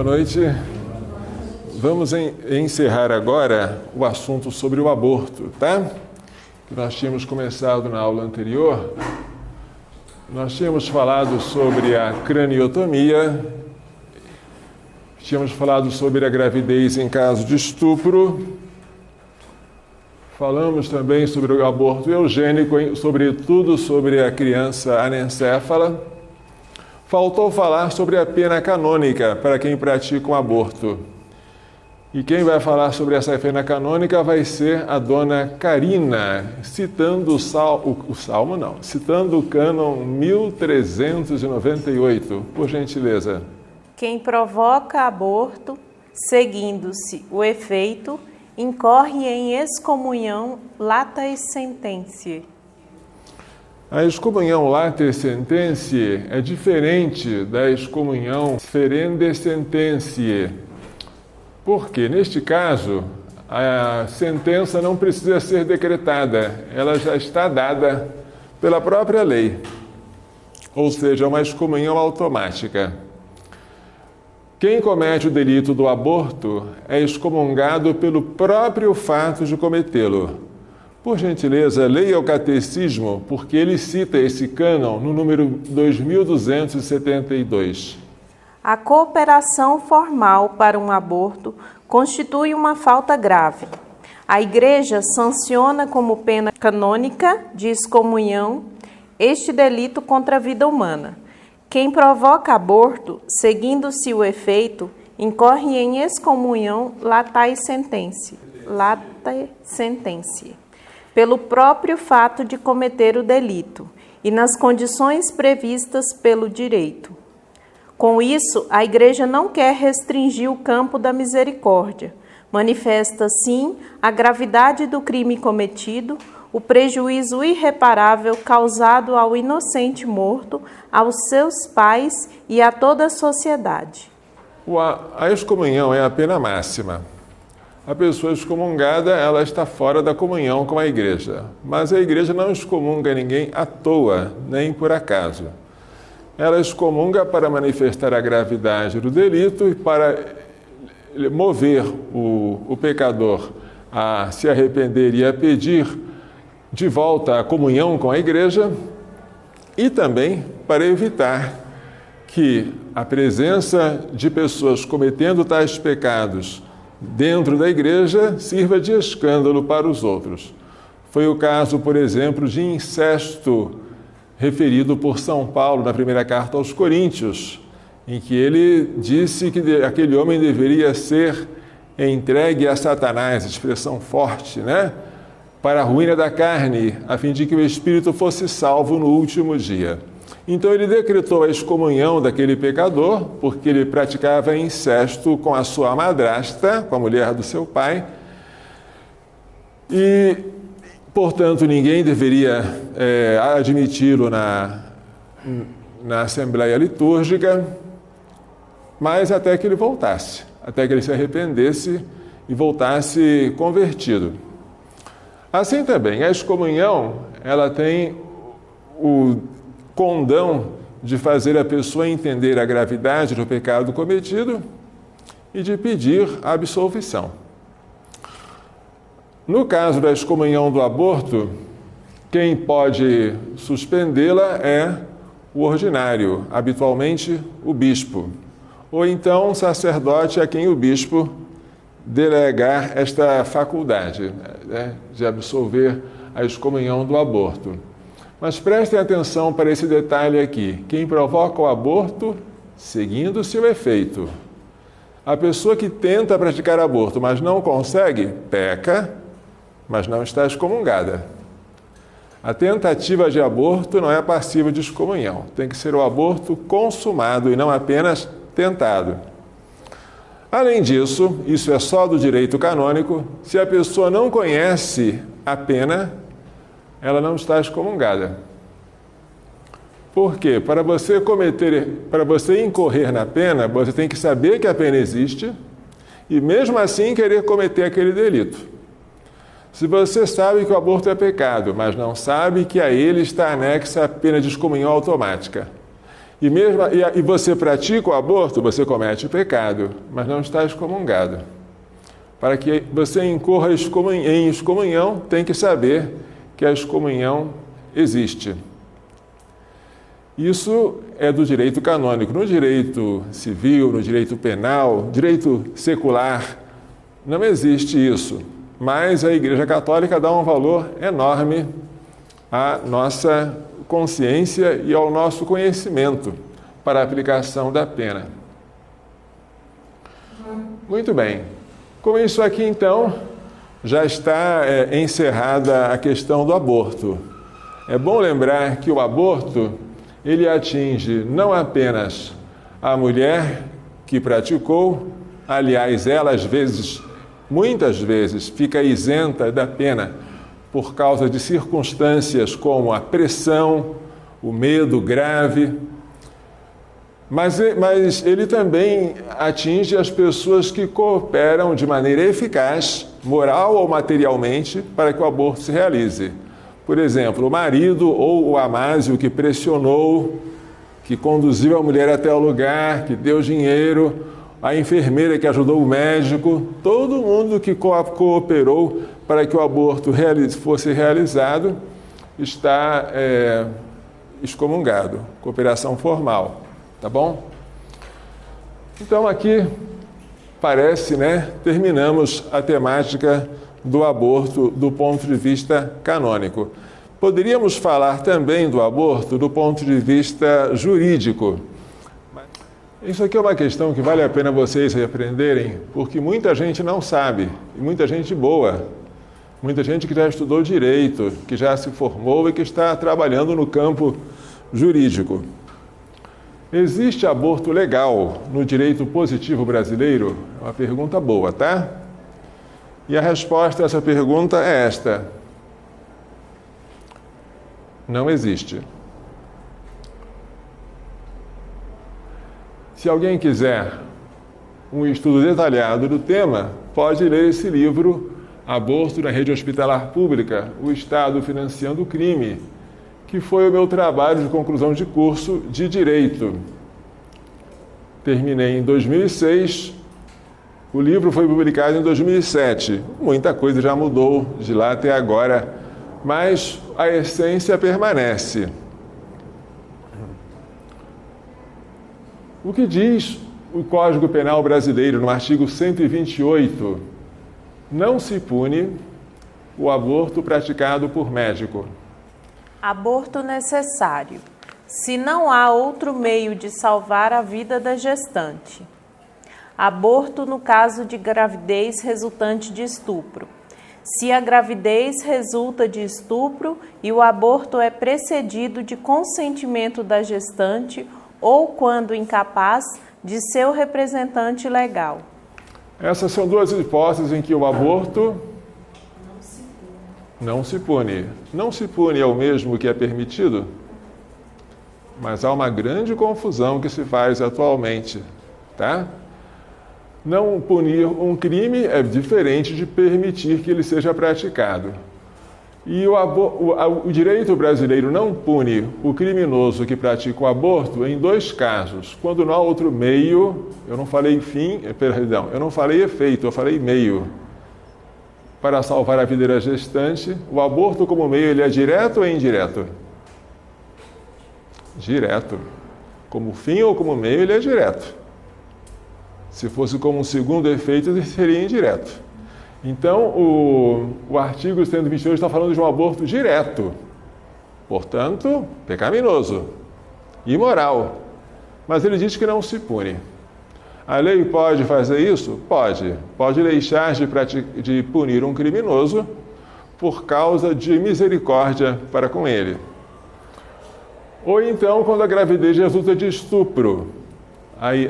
Boa noite. Vamos encerrar agora o assunto sobre o aborto, tá? Que nós tínhamos começado na aula anterior. Nós tínhamos falado sobre a craniotomia, tínhamos falado sobre a gravidez em caso de estupro, falamos também sobre o aborto eugênico, sobretudo sobre a criança anencéfala. Faltou falar sobre a pena canônica para quem pratica um aborto. E quem vai falar sobre essa pena canônica vai ser a dona Carina, citando citando o cânon 1398, por gentileza. Quem provoca aborto, seguindo-se o efeito, incorre em excomunhão latae sententiae. A excomunhão latae sententiae é diferente da excomunhão ferende sententiae, porque, neste caso, a sentença não precisa ser decretada, ela já está dada pela própria lei, ou seja, uma excomunhão automática. Quem comete o delito do aborto é excomungado pelo próprio fato de cometê-lo. Por gentileza, leia o Catecismo, porque ele cita esse cânon no número 2272. A cooperação formal para um aborto constitui uma falta grave. A Igreja sanciona como pena canônica de excomunhão este delito contra a vida humana. Quem provoca aborto, seguindo-se o efeito, incorre em excomunhão latae sententiae, pelo próprio fato de cometer o delito e nas condições previstas pelo direito. Com isso, a Igreja não quer restringir o campo da misericórdia. Manifesta, sim, a gravidade do crime cometido, o prejuízo irreparável causado ao inocente morto, aos seus pais e a toda a sociedade. A excomunhão é a pena máxima. A pessoa excomungada, ela está fora da comunhão com a Igreja. Mas a Igreja não excomunga ninguém à toa, nem por acaso. Ela excomunga para manifestar a gravidade do delito e para mover o pecador a se arrepender e a pedir de volta a comunhão com a Igreja, e também para evitar que a presença de pessoas cometendo tais pecados dentro da Igreja sirva de escândalo para os outros. Foi o caso, por exemplo, de incesto referido por São Paulo na primeira carta aos Coríntios, em que ele disse que aquele homem deveria ser entregue a Satanás, expressão forte, né? Para a ruína da carne, a fim de que o espírito fosse salvo no último dia. Então ele decretou a excomunhão daquele pecador, porque ele praticava incesto com a sua madrasta, com a mulher do seu pai, e, portanto, ninguém deveria admiti-lo na Assembleia Litúrgica, mas até que ele voltasse, até que ele se arrependesse e voltasse convertido. Assim também, a excomunhão, ela tem o condão de fazer a pessoa entender a gravidade do pecado cometido e de pedir a absolvição. No caso da excomunhão do aborto, quem pode suspendê-la é o ordinário, habitualmente o bispo, ou então um sacerdote a quem o bispo delegar esta faculdade, né, de absolver a excomunhão do aborto. Mas prestem atenção para esse detalhe aqui. Quem provoca o aborto, seguindo-se o efeito. A pessoa que tenta praticar aborto, mas não consegue, peca, mas não está excomungada. A tentativa de aborto não é passiva de excomunhão. Tem que ser o aborto consumado e não apenas tentado. Além disso, isso é só do direito canônico, se a pessoa não conhece a pena, ela não está excomungada. Por quê? Para você incorrer na pena, você tem que saber que a pena existe e mesmo assim querer cometer aquele delito. Se você sabe que o aborto é pecado, mas não sabe que a ele está anexa a pena de excomunhão automática, e você pratica o aborto, você comete o pecado, mas não está excomungado. Para que você incorra em excomunhão, tem que saber que a excomunhão existe. Isso é do direito canônico. No direito civil, no direito penal, direito secular, não existe isso. Mas a Igreja Católica dá um valor enorme à nossa consciência e ao nosso conhecimento para a aplicação da pena. Muito bem. Com isso aqui, então, já está encerrada a questão do aborto. É bom lembrar que o aborto, ele atinge não apenas a mulher que praticou, aliás, ela muitas vezes, fica isenta da pena por causa de circunstâncias como a pressão, o medo grave, mas ele também atinge as pessoas que cooperam de maneira eficaz, moral ou materialmente, para que o aborto se realize. Por exemplo, o marido ou o amásio que pressionou, que conduziu a mulher até o lugar, que deu dinheiro, a enfermeira que ajudou o médico, todo mundo que cooperou para que o aborto fosse realizado está excomungado, cooperação formal, tá bom? Então aqui parece, terminamos a temática do aborto do ponto de vista canônico. Poderíamos falar também do aborto do ponto de vista jurídico. Isso aqui é uma questão que vale a pena vocês aprenderem, porque muita gente não sabe, e muita gente boa, muita gente que já estudou direito, que já se formou e que está trabalhando no campo jurídico. Existe aborto legal no direito positivo brasileiro? É uma pergunta boa, tá? E a resposta a essa pergunta é esta: não existe. Se alguém quiser um estudo detalhado do tema, pode ler esse livro, Aborto na Rede Hospitalar Pública, o Estado Financiando o Crime, que foi o meu trabalho de conclusão de curso de Direito. Terminei em 2006, o livro foi publicado em 2007. Muita coisa já mudou de lá até agora, mas a essência permanece. O que diz o Código Penal brasileiro no artigo 128? Não se pune o aborto praticado por médico. Aborto necessário, se não há outro meio de salvar a vida da gestante. Aborto no caso de gravidez resultante de estupro. Se a gravidez resulta de estupro e o aborto é precedido de consentimento da gestante ou quando incapaz de seu representante legal. Essas são duas hipóteses em que o aborto não se pune. Não se pune é o mesmo que é permitido? Mas há uma grande confusão que se faz atualmente, tá? Não punir um crime é diferente de permitir que ele seja praticado. E o direito brasileiro não pune o criminoso que pratica o aborto em dois casos. Quando não há outro meio, eu não falei eu não falei efeito, eu falei meio. Para salvar a vida da gestante, o aborto como meio, ele é direto ou indireto? Direto. Como fim ou como meio, ele é direto. Se fosse como um segundo efeito, ele seria indireto. Então, o artigo 128 está falando de um aborto direto, portanto, pecaminoso, imoral. Mas ele diz que não se pune. A lei pode fazer isso? Pode. Pode deixar de punir um criminoso por causa de misericórdia para com ele. Ou então, quando a gravidez resulta de estupro, aí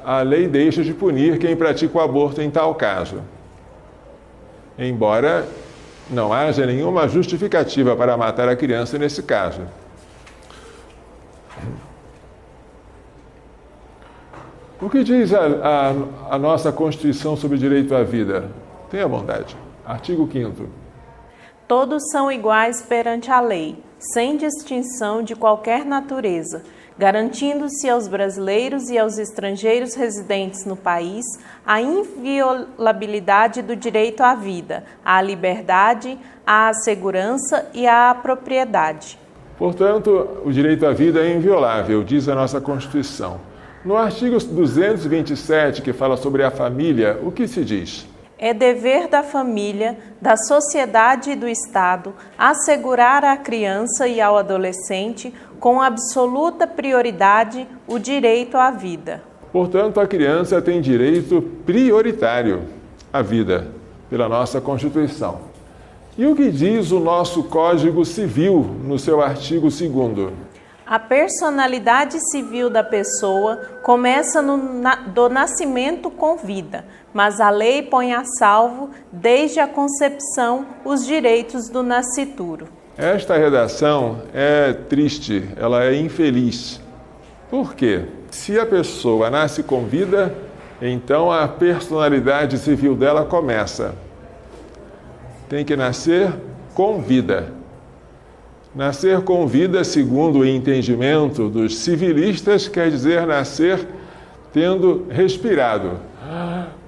a lei deixa de punir quem pratica o aborto em tal caso. Embora não haja nenhuma justificativa para matar a criança nesse caso. O que diz a nossa Constituição sobre o direito à vida? Tenha bondade. Artigo 5º. todos são iguais perante a lei, sem distinção de qualquer natureza, garantindo-se aos brasileiros e aos estrangeiros residentes no país a inviolabilidade do direito à vida, à liberdade, à segurança e à propriedade. Portanto, o direito à vida é inviolável, diz a nossa Constituição. No artigo 227, que fala sobre a família, o que se diz? É dever da família, da sociedade e do Estado assegurar à criança e ao adolescente, com absoluta prioridade, o direito à vida. Portanto, a criança tem direito prioritário à vida, pela nossa Constituição. E o que diz o nosso Código Civil, no seu artigo 2º? A personalidade civil da pessoa começa do nascimento com vida, mas a lei põe a salvo, desde a concepção, os direitos do nascituro. Esta redação é triste, ela é infeliz. Por quê? Se a pessoa nasce com vida, então a personalidade civil dela começa. Tem que nascer com vida. Nascer com vida, segundo o entendimento dos civilistas, quer dizer nascer tendo respirado.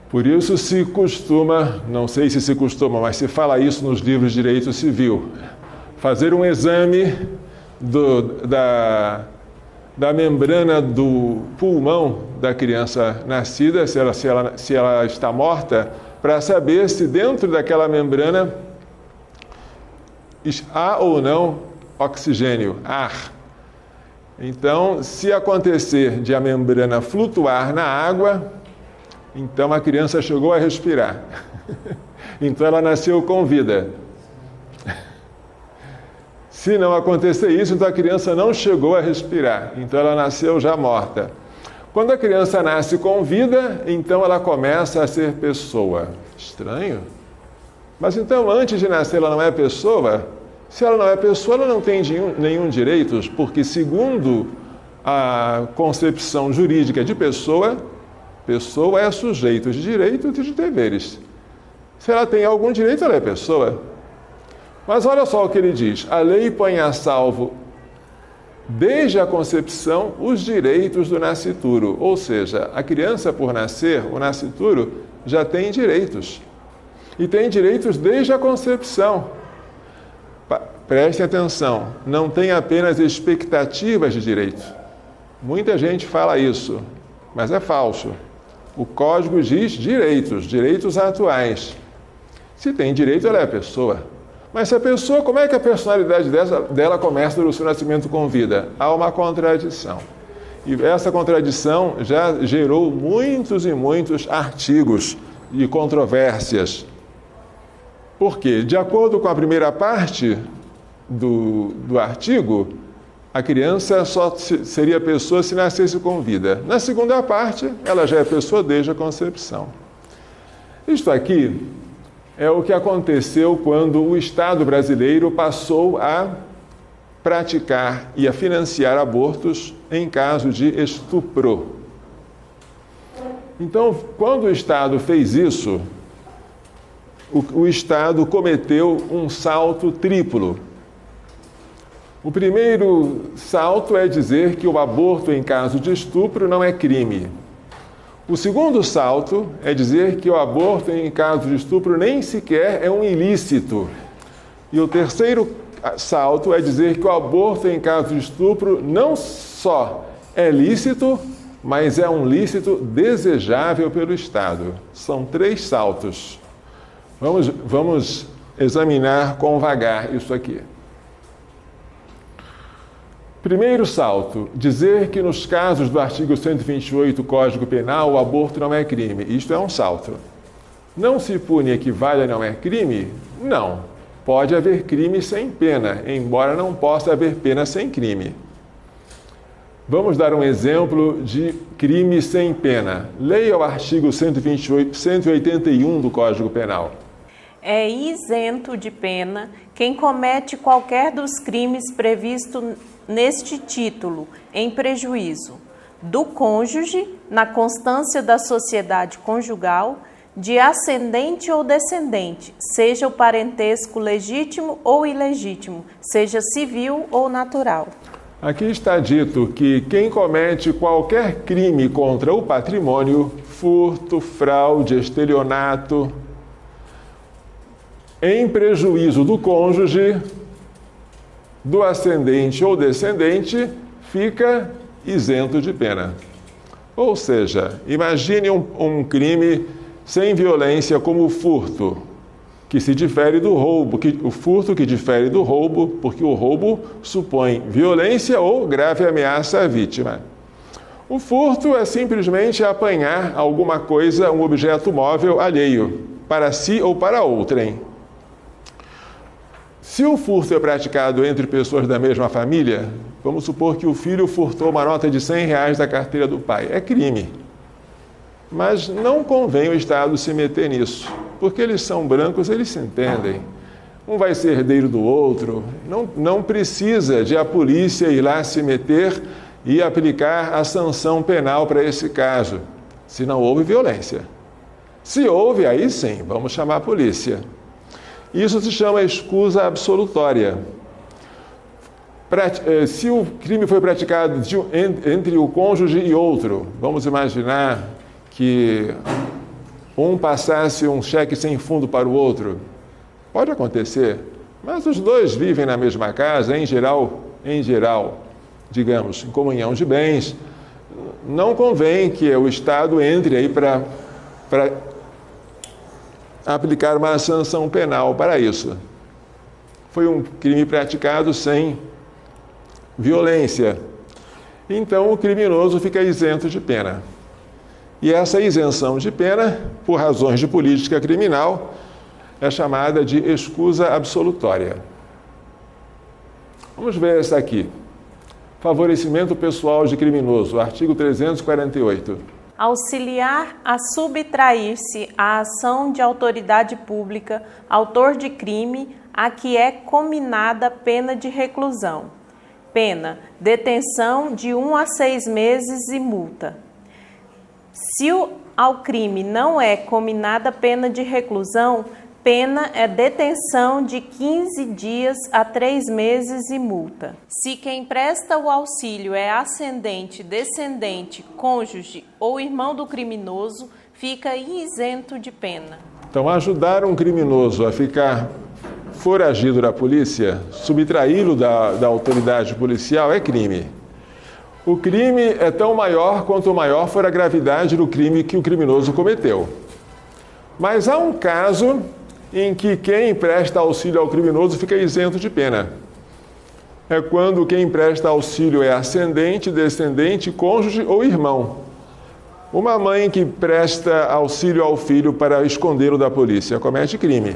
Por isso se costuma, não sei se se costuma, mas se fala isso nos livros de direito civil, fazer um exame da membrana do pulmão da criança nascida, se ela está morta, para saber se dentro daquela membrana há ou não oxigênio, ar. Então, se acontecer de a membrana flutuar na água, então a criança chegou a respirar. Então ela nasceu com vida. Se não acontecer isso, então a criança não chegou a respirar. Então ela nasceu já morta. Quando a criança nasce com vida, então ela começa a ser pessoa. Estranho? Mas então, antes de nascer, ela não é pessoa? Se ela não é pessoa, ela não tem nenhum direito, porque segundo a concepção jurídica de pessoa, pessoa é sujeito de direitos e de deveres. Se ela tem algum direito, ela é pessoa. Mas olha só o que ele diz: a lei põe a salvo, desde a concepção, os direitos do nascituro. Ou seja, a criança por nascer, o nascituro, já tem direitos. E tem direitos desde a concepção. Prestem atenção, não tem apenas expectativas de direito. Muita gente fala isso, mas é falso. O Código diz direitos atuais. Se tem direito, ela é a pessoa. Mas se a pessoa, como é que a personalidade dela começa do seu nascimento com vida? Há uma contradição. E essa contradição já gerou muitos e muitos artigos e controvérsias. Por quê? De acordo com a primeira parte do artigo, a criança só seria pessoa se nascesse com vida. Na segunda parte, ela já é pessoa desde a concepção. Isto aqui é o que aconteceu quando o Estado brasileiro passou a praticar e a financiar abortos em caso de estupro. Então, quando o Estado fez isso, o Estado cometeu um salto triplo. O primeiro salto é dizer que o aborto em caso de estupro não é crime. O segundo salto é dizer que o aborto em caso de estupro nem sequer é um ilícito. E o terceiro salto é dizer que o aborto em caso de estupro não só é lícito, mas é um lícito desejável pelo Estado. São 3 saltos. Vamos examinar com vagar isso aqui. Primeiro salto, dizer que nos casos do artigo 128 do Código Penal o aborto não é crime. Isto é um salto. Não se pune equivale a não é crime? Não. Pode haver crime sem pena, embora não possa haver pena sem crime. Vamos dar um exemplo de crime sem pena. Leia o artigo 181 do Código Penal. É isento de pena quem comete qualquer dos crimes previstos neste título, em prejuízo do cônjuge, na constância da sociedade conjugal, de ascendente ou descendente, seja o parentesco legítimo ou ilegítimo, seja civil ou natural. Aqui está dito que quem comete qualquer crime contra o patrimônio, furto, fraude, estelionato, em prejuízo do cônjuge, do ascendente ou descendente, fica isento de pena. Ou seja, imagine um crime sem violência como o furto, que se difere do roubo, o furto que difere do roubo, porque o roubo supõe violência ou grave ameaça à vítima. O furto é simplesmente apanhar alguma coisa, um objeto móvel alheio, para si ou para outrem. Se o furto é praticado entre pessoas da mesma família, vamos supor que o filho furtou uma nota de R$100 da carteira do pai. É crime. Mas não convém o Estado se meter nisso, porque eles são brancos, eles se entendem. Um vai ser herdeiro do outro. Não precisa de a polícia ir lá se meter e aplicar a sanção penal para esse caso, se não houve violência. Se houve, aí sim, vamos chamar a polícia. Isso se chama escusa absolutória. Se o crime foi praticado entre o cônjuge e outro, vamos imaginar que um passasse um cheque sem fundo para o outro. Pode acontecer, mas os dois vivem na mesma casa, em geral, digamos, em comunhão de bens. Não convém que o Estado entre aí para aplicar uma sanção penal para isso. Foi um crime praticado sem violência. Então, o criminoso fica isento de pena. E essa isenção de pena, por razões de política criminal, é chamada de escusa absolutória. Vamos ver essa aqui. Favorecimento pessoal de criminoso, artigo 348. Auxiliar a subtrair-se à ação de autoridade pública, autor de crime, a que é cominada pena de reclusão. Pena, detenção de 1 a 6 meses e multa. Se ao crime não é cominada pena de reclusão, pena é detenção de 15 dias a 3 meses e multa. Se quem presta o auxílio é ascendente, descendente, cônjuge ou irmão do criminoso, fica isento de pena. Então, ajudar um criminoso a ficar foragido da polícia, subtraí-lo da autoridade policial é crime. O crime é tão maior quanto maior for a gravidade do crime que o criminoso cometeu. Mas há um caso em que quem presta auxílio ao criminoso fica isento de pena. É quando quem presta auxílio é ascendente, descendente, cônjuge ou irmão. Uma mãe que presta auxílio ao filho para escondê-lo da polícia comete crime.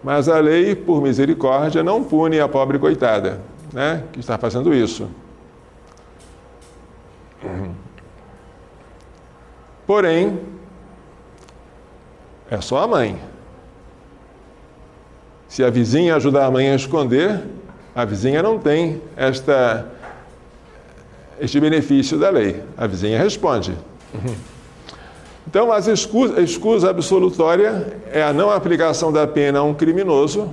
Mas a lei, por misericórdia, não pune a pobre coitada, né, que está fazendo isso. Porém, é só a mãe. Se a vizinha ajudar a mãe a esconder, a vizinha não tem este benefício da lei. A vizinha responde. Então, a escusa absolutória é a não aplicação da pena a um criminoso,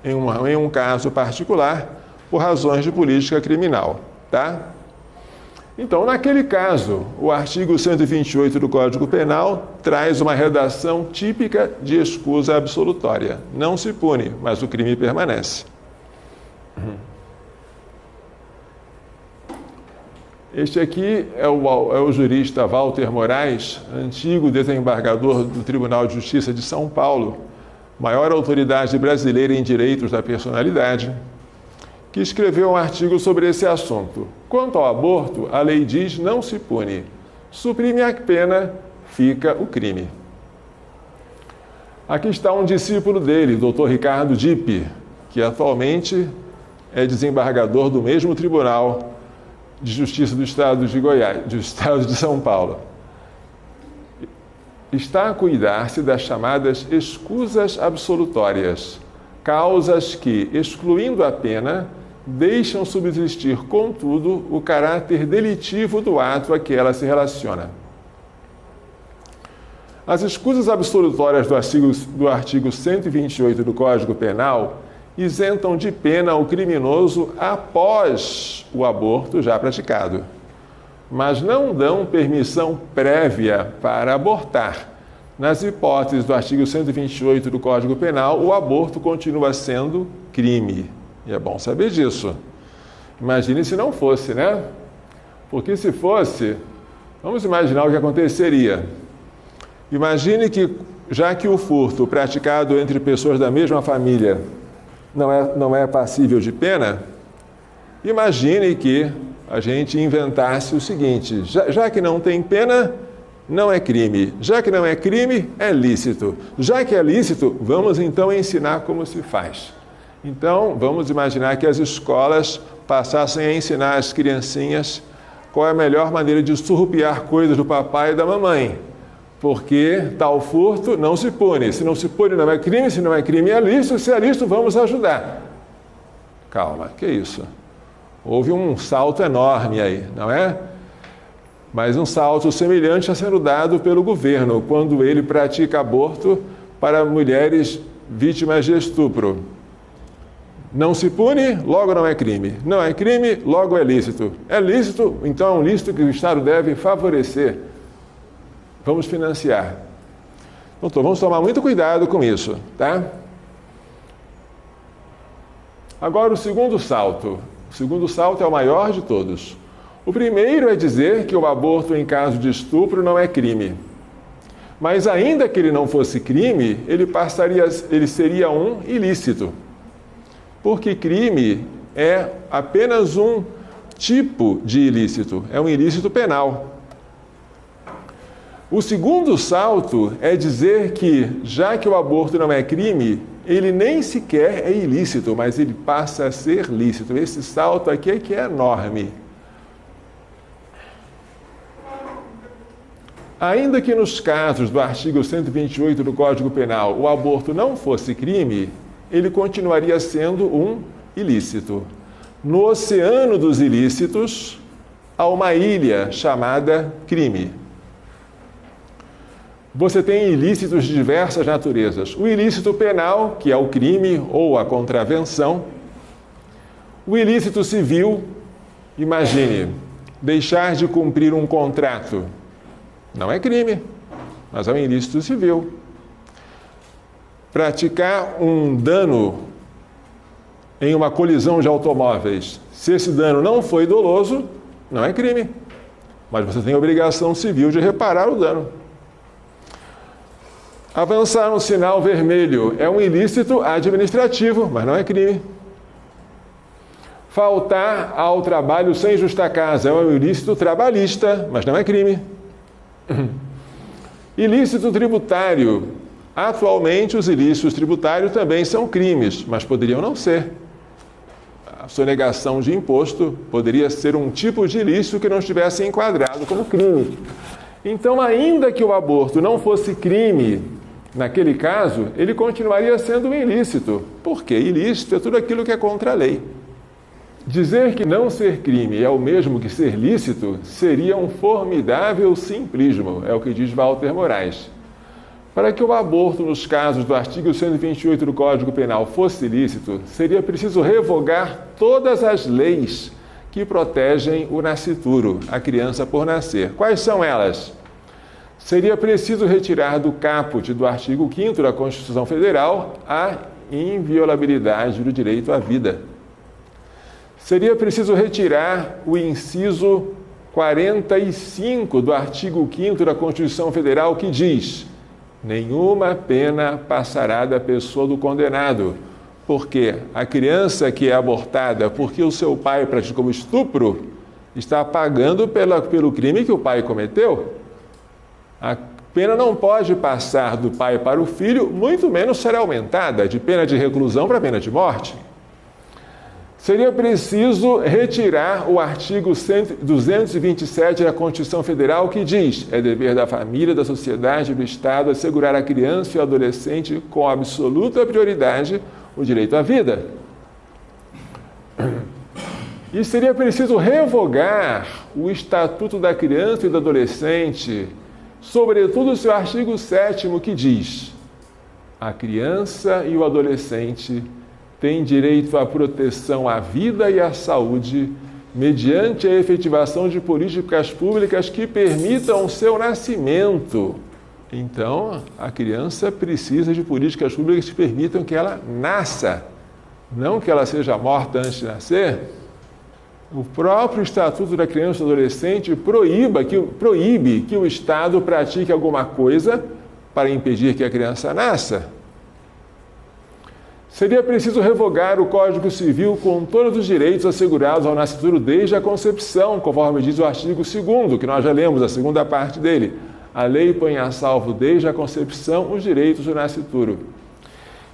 em um caso particular, por razões de política criminal, tá? Então, naquele caso, o artigo 128 do Código Penal traz uma redação típica de escusa absolutória. Não se pune, mas o crime permanece. Este aqui é o jurista Walter Moraes, antigo desembargador do Tribunal de Justiça de São Paulo, maior autoridade brasileira em direitos da personalidade, que escreveu um artigo sobre esse assunto. Quanto ao aborto, a lei diz não se pune. Suprime a pena, fica o crime. Aqui está um discípulo dele, Dr. Ricardo Dipp, que atualmente é desembargador do mesmo Tribunal de Justiça do Estado de Goiás, do Estado de São Paulo. Está a cuidar-se das chamadas escusas absolutórias, causas que, excluindo a pena, deixam subsistir, contudo, o caráter delitivo do ato a que ela se relaciona. As escusas absolutórias do artigo 128 do Código Penal isentam de pena o criminoso após o aborto já praticado, mas não dão permissão prévia para abortar. Nas hipóteses do artigo 128 do Código Penal, o aborto continua sendo crime. E é bom saber disso. Imagine se não fosse, né? Porque se fosse, vamos imaginar o que aconteceria. Imagine que, já que o furto praticado entre pessoas da mesma família não é passível de pena, imagine que a gente inventasse o seguinte: já que não tem pena, não é crime. Já que não é crime, é lícito. Já que é lícito, vamos então ensinar como se faz. Então, vamos imaginar que as escolas passassem a ensinar as criancinhas qual é a melhor maneira de surrupiar coisas do papai e da mamãe. Porque tal furto não se pune. Se não se pune, não é crime. Se não é crime, é lícito. Se é lícito, vamos ajudar. Calma, que isso? Houve um salto enorme aí, não é? Mas um salto semelhante está sendo dado pelo governo quando ele pratica aborto para mulheres vítimas de estupro. Não se pune, logo não é crime. Não é crime, logo é lícito. É lícito, então é um lícito que o Estado deve favorecer. Vamos financiar. Doutor, vamos tomar muito cuidado com isso, tá? Agora o segundo salto. O segundo salto é o maior de todos. O primeiro é dizer que o aborto em caso de estupro não é crime. Mas ainda que ele não fosse crime, ele seria um ilícito. Porque crime é apenas um tipo de ilícito, é um ilícito penal. O segundo salto é dizer que, já que o aborto não é crime, ele nem sequer é ilícito, mas ele passa a ser lícito. Esse salto aqui é que é enorme. Ainda que nos casos do artigo 128 do Código Penal o aborto não fosse crime, ele continuaria sendo um ilícito. No oceano dos ilícitos, há uma ilha chamada crime. Você tem ilícitos de diversas naturezas. O ilícito penal, que é o crime ou a contravenção. O ilícito civil, imagine, deixar de cumprir um contrato. Não é crime, mas é um ilícito civil. Praticar um dano em uma colisão de automóveis. Se esse dano não foi doloso, não é crime. Mas você tem a obrigação civil de reparar o dano. Avançar um sinal vermelho é um ilícito administrativo, mas não é crime. Faltar ao trabalho sem justa causa é um ilícito trabalhista, mas não é crime. Ilícito tributário. Atualmente, os ilícitos tributários também são crimes, mas poderiam não ser. A sonegação de imposto poderia ser um tipo de ilícito que não estivesse enquadrado como crime. Então, ainda que o aborto não fosse crime, naquele caso, ele continuaria sendo um ilícito. Por quê? Ilícito é tudo aquilo que é contra a lei. Dizer que não ser crime é o mesmo que ser lícito seria um formidável simplismo, é o que diz Walter Moraes. Para que o aborto, nos casos do artigo 128 do Código Penal, fosse lícito, seria preciso revogar todas as leis que protegem o nascituro, a criança por nascer. Quais são elas? Seria preciso retirar do caput do artigo 5º da Constituição Federal a inviolabilidade do direito à vida. Seria preciso retirar o inciso 45 do artigo 5º da Constituição Federal, que diz: nenhuma pena passará da pessoa do condenado, porque a criança que é abortada porque o seu pai praticou estupro está pagando pelo crime que o pai cometeu. A pena não pode passar do pai para o filho, muito menos será aumentada de pena de reclusão para pena de morte. Seria preciso retirar o artigo 227 da Constituição Federal, que diz: é dever da família, da sociedade e do Estado assegurar à criança e ao adolescente com absoluta prioridade o direito à vida. E seria preciso revogar o Estatuto da Criança e do Adolescente, sobretudo o seu artigo 7º, que diz: a criança e o adolescente têm direito à proteção à vida e à saúde mediante a efetivação de políticas públicas que permitam o seu nascimento. Então, a criança precisa de políticas públicas que permitam que ela nasça, não que ela seja morta antes de nascer. O próprio Estatuto da Criança e do Adolescente proíbe que o Estado pratique alguma coisa para impedir que a criança nasça. Seria preciso revogar o Código Civil com todos os direitos assegurados ao nascituro desde a concepção, conforme diz o artigo 2º, que nós já lemos, a segunda parte dele. A lei põe a salvo desde a concepção os direitos do nascituro.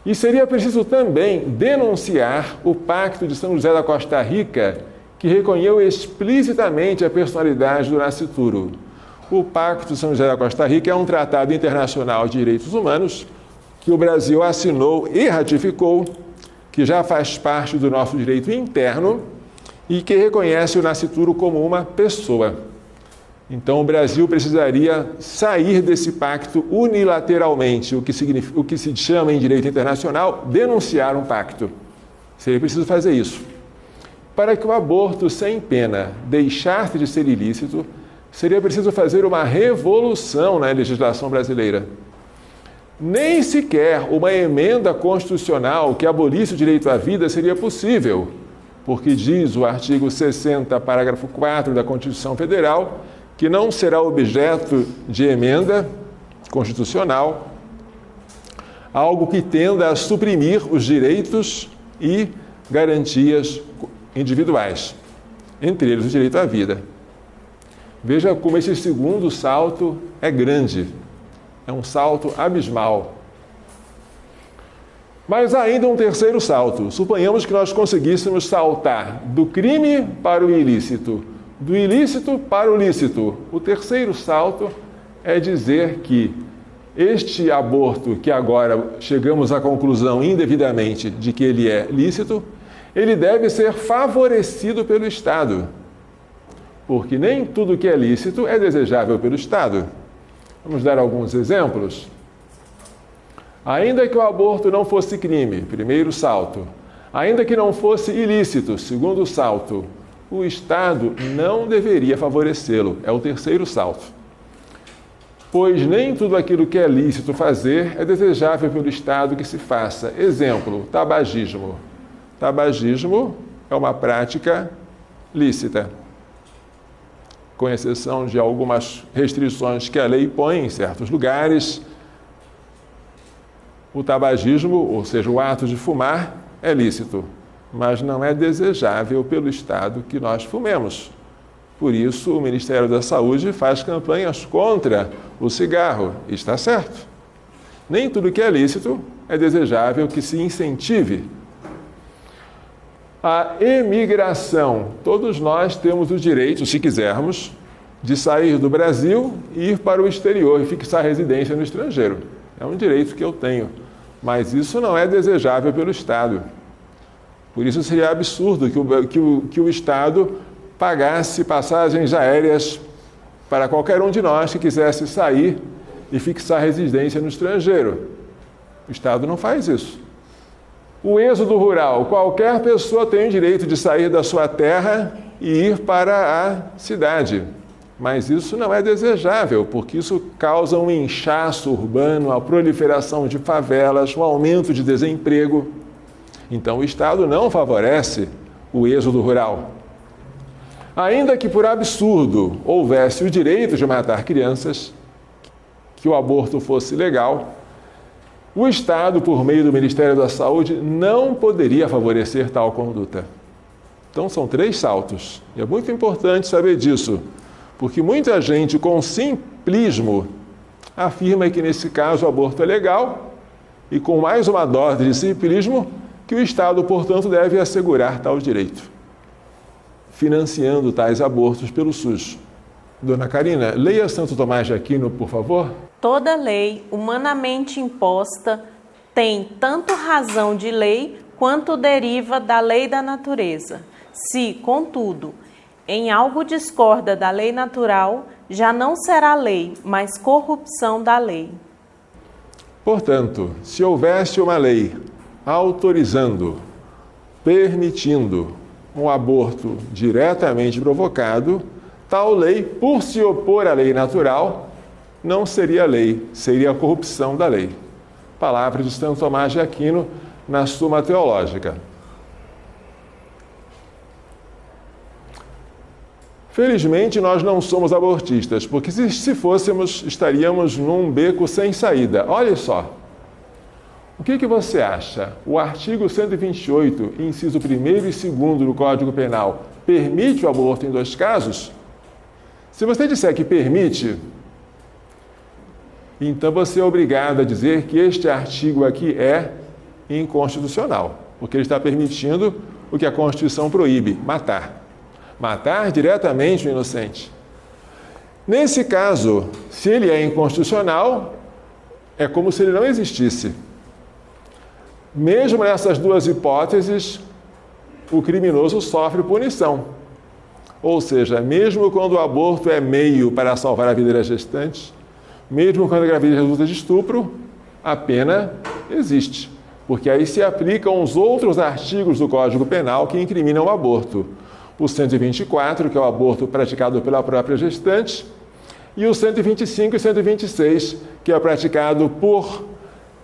E seria preciso também denunciar o Pacto de São José da Costa Rica, que reconheceu explicitamente a personalidade do nascituro. O Pacto de São José da Costa Rica é um tratado internacional de direitos humanos que o Brasil assinou e ratificou, que já faz parte do nosso direito interno e que reconhece o nascituro como uma pessoa. Então, o Brasil precisaria sair desse pacto unilateralmente, o que se chama em direito internacional denunciar um pacto. Seria preciso fazer isso. Para que o aborto sem pena deixasse de ser ilícito, seria preciso fazer uma revolução na legislação brasileira. Nem sequer uma emenda constitucional que abolisse o direito à vida seria possível, porque diz o artigo 60, parágrafo 4 da Constituição Federal, que não será objeto de emenda constitucional algo que tenda a suprimir os direitos e garantias individuais, entre eles o direito à vida. Veja como esse segundo salto é grande, é um salto abismal. Mas ainda um terceiro salto. Suponhamos que nós conseguíssemos saltar do crime para o ilícito, do ilícito para o lícito. O terceiro salto é dizer que este aborto, que agora chegamos à conclusão indevidamente de que ele é lícito, ele deve ser favorecido pelo Estado, porque nem tudo que é lícito é desejável pelo Estado. Vamos dar alguns exemplos. Ainda que o aborto não fosse crime, primeiro salto. Ainda que não fosse ilícito, segundo salto. O Estado não deveria favorecê-lo, é o terceiro salto. Pois nem tudo aquilo que é lícito fazer é desejável pelo Estado que se faça. Exemplo, tabagismo. Tabagismo é uma prática lícita, com exceção de algumas restrições que a lei põe em certos lugares. O tabagismo, ou seja, o ato de fumar, é lícito, mas não é desejável pelo Estado que nós fumemos. Por isso, o Ministério da Saúde faz campanhas contra o cigarro. E está certo. Nem tudo que é lícito é desejável que se incentive. A imigração. Todos nós temos o direito, se quisermos, de sair do Brasil e ir para o exterior e fixar residência no estrangeiro. É um direito que eu tenho, mas isso não é desejável pelo Estado. Por isso seria absurdo que o Estado pagasse passagens aéreas para qualquer um de nós que quisesse sair e fixar residência no estrangeiro. O Estado não faz isso. O êxodo rural. Qualquer pessoa tem o direito de sair da sua terra e ir para a cidade. Mas isso não é desejável, porque isso causa um inchaço urbano, a proliferação de favelas, um aumento de desemprego. Então, o Estado não favorece o êxodo rural. Ainda que por absurdo houvesse o direito de matar crianças, que o aborto fosse legal, o Estado, por meio do Ministério da Saúde, não poderia favorecer tal conduta. Então, são 3 saltos. E é muito importante saber disso, porque muita gente, com simplismo, afirma que, nesse caso, o aborto é legal e, com mais uma dose de simplismo, que o Estado, portanto, deve assegurar tal direito, financiando tais abortos pelo SUS. Dona Carina, leia Santo Tomás de Aquino, por favor. Toda lei humanamente imposta tem tanto razão de lei quanto deriva da lei da natureza. Se, contudo, em algo discorda da lei natural, já não será lei, mas corrupção da lei. Portanto, se houvesse uma lei autorizando, permitindo um aborto diretamente provocado, tal lei, por se opor à lei natural, não seria lei, seria a corrupção da lei. Palavra de Santo Tomás de Aquino na Suma Teológica. Felizmente, nós não somos abortistas, porque se fôssemos, estaríamos num beco sem saída. Olha só, o que você acha? O artigo 128, inciso 1º e 2º do Código Penal, permite o aborto em 2 casos? Se você disser que permite, então você é obrigado a dizer que este artigo aqui é inconstitucional, porque ele está permitindo o que a Constituição proíbe, matar. Matar diretamente o inocente. Nesse caso, se ele é inconstitucional, é como se ele não existisse. Mesmo nessas 2 hipóteses, o criminoso sofre punição. Ou seja, mesmo quando o aborto é meio para salvar a vida da gestante, mesmo quando a gravidez resulta de estupro, a pena existe. Porque aí se aplicam os outros artigos do Código Penal que incriminam o aborto. O 124, que é o aborto praticado pela própria gestante, e o 125 e 126, que é praticado por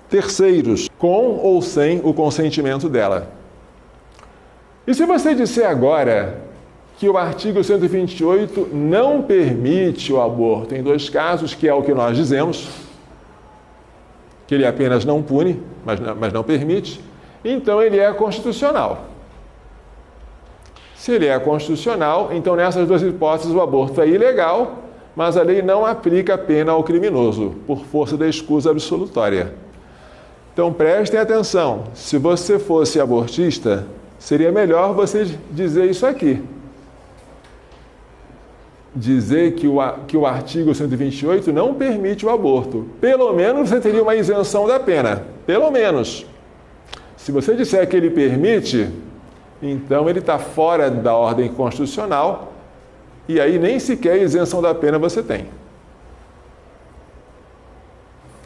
terceiros, com ou sem o consentimento dela. E se você disser agora que o artigo 128 não permite o aborto em 2 casos, que é o que nós dizemos, que ele apenas não pune, mas não permite, então ele é constitucional. Se ele é constitucional, então nessas 2 hipóteses o aborto é ilegal, mas a lei não aplica a pena ao criminoso, por força da escusa absolutória. Então prestem atenção, se você fosse abortista, seria melhor você dizer isso aqui. Dizer que o artigo 128 não permite o aborto. Pelo menos você teria uma isenção da pena. Pelo menos. Se você disser que ele permite, então ele está fora da ordem constitucional e aí nem sequer isenção da pena você tem.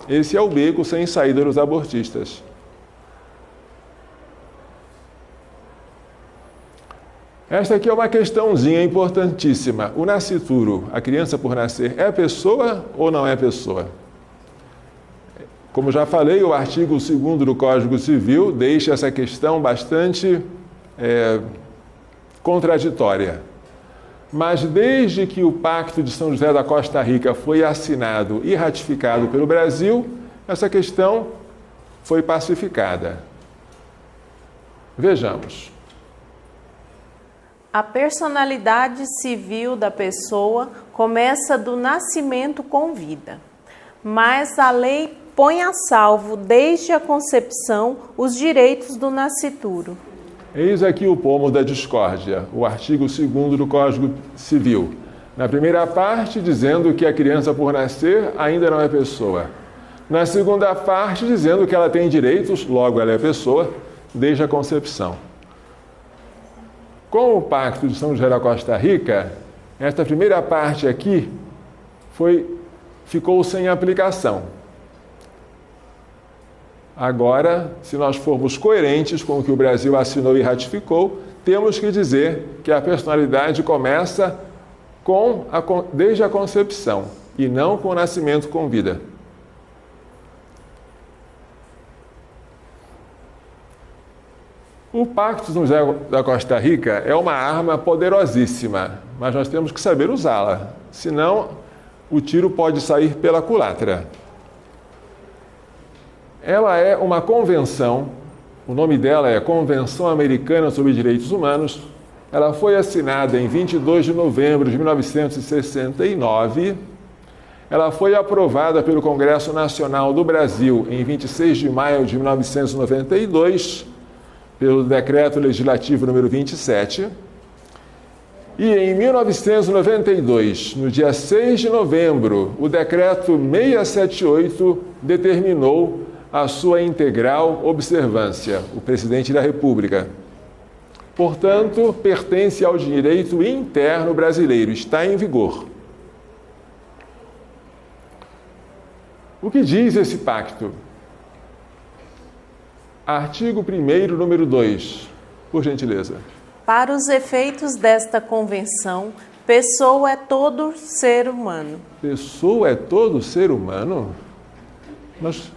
Esse é o beco sem saída dos abortistas. Esta aqui é uma questãozinha importantíssima. O nascituro, a criança por nascer, é pessoa ou não é pessoa? Como já falei, o artigo 2º do Código Civil deixa essa questão bastante contraditória. Mas desde que o Pacto de São José da Costa Rica foi assinado e ratificado pelo Brasil, essa questão foi pacificada. Vejamos. A personalidade civil da pessoa começa do nascimento com vida, mas a lei põe a salvo, desde a concepção, os direitos do nascituro. Eis aqui o pomo da discórdia, o artigo 2º do Código Civil. Na primeira parte, dizendo que a criança por nascer ainda não é pessoa. Na segunda parte, dizendo que ela tem direitos, logo ela é pessoa, desde a concepção. Com o Pacto de São José da Costa Rica, esta primeira parte aqui ficou sem aplicação. Agora, se nós formos coerentes com o que o Brasil assinou e ratificou, temos que dizer que a personalidade começa desde a concepção e não com o nascimento com vida. O Pacto de São José da Costa Rica é uma arma poderosíssima, mas nós temos que saber usá-la, senão o tiro pode sair pela culatra. Ela é uma convenção, o nome dela é Convenção Americana sobre Direitos Humanos. Ela foi assinada em 22 de novembro de 1969. Ela foi aprovada pelo Congresso Nacional do Brasil em 26 de maio de 1992, pelo Decreto Legislativo número 27. E em 1992, no dia 6 de novembro, o Decreto 678 determinou a sua integral observância, o Presidente da República. Portanto, pertence ao direito interno brasileiro, está em vigor. O que diz esse pacto? Artigo 1º, número 2, por gentileza. Para os efeitos desta convenção, pessoa é todo ser humano. Pessoa é todo ser humano? Mas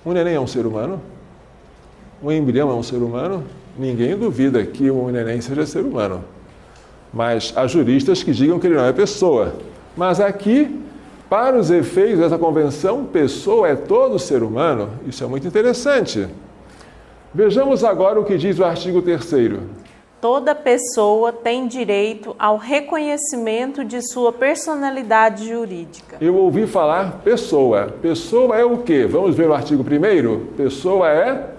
um neném é um ser humano? Um embrião é um ser humano? Ninguém duvida que um neném seja ser humano. Mas há juristas que digam que ele não é pessoa. Mas aqui, para os efeitos dessa convenção, pessoa é todo ser humano. Isso é muito interessante. Vejamos agora o que diz o artigo 3º. Toda pessoa tem direito ao reconhecimento de sua personalidade jurídica. Eu ouvi falar pessoa. Pessoa é o quê? Vamos ver o artigo 1º? Pessoa é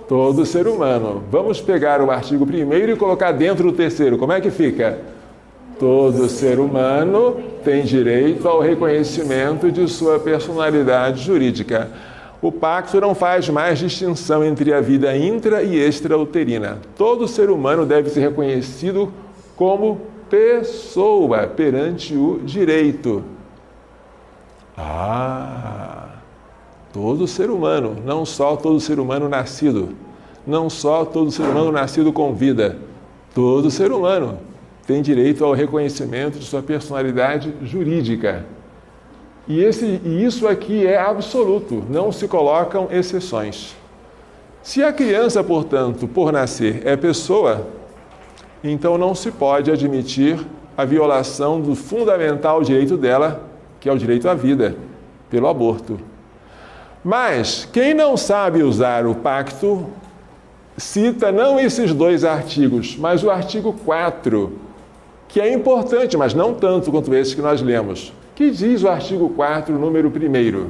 todo ser humano. Vamos pegar o artigo 1º e colocar dentro do 3º. Como é que fica? Todo ser humano tem direito ao reconhecimento de sua personalidade jurídica. O pacto não faz mais distinção entre a vida intra e extrauterina. Todo ser humano deve ser reconhecido como pessoa perante o direito. Todo ser humano, não só todo ser humano nascido, não só todo ser humano nascido com vida. Todo ser humano tem direito ao reconhecimento de sua personalidade jurídica. E isso aqui é absoluto, não se colocam exceções. Se a criança, portanto, por nascer, é pessoa, então não se pode admitir a violação do fundamental direito dela, que é o direito à vida, pelo aborto. Mas quem não sabe usar o pacto, cita não esses 2 artigos, mas o artigo 4, que é importante, mas não tanto quanto esse que nós lemos. Que diz o artigo 4, número 1º?